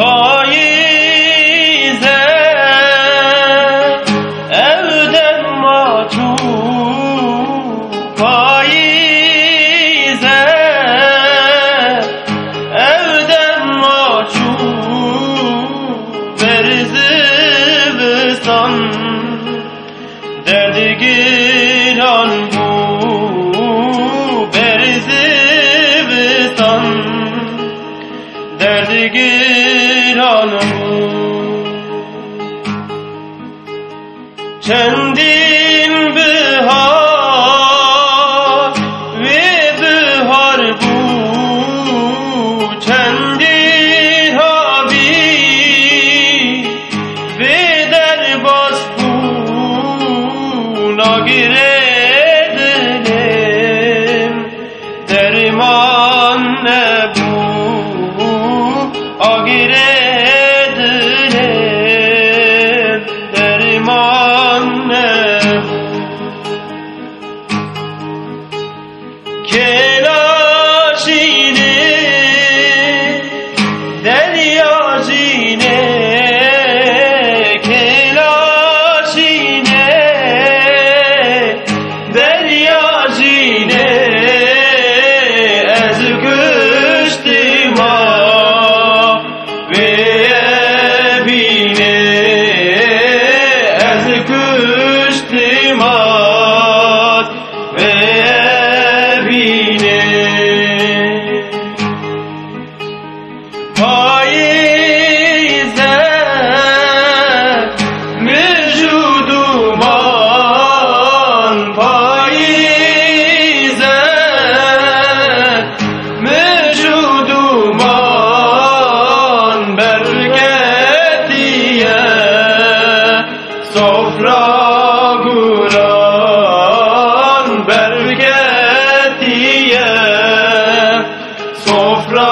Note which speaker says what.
Speaker 1: Faize evden mahcup, faize evden mahcup, berzibistan derdi giran bu, berzibistan derdi giran bu. Çendin bihar ve bihar bu, çendi habi ve derbas bu, nagir edelim derman ne bu, agir edelim derman ne bu. Kelaşine deryacine, kelaşine deryacine, ez kıştıma ve ebine, ez kıştıma ve ebine. Faize mevcuduman, faize mevcuduman, berketiye sofra kuran, berketiye sofra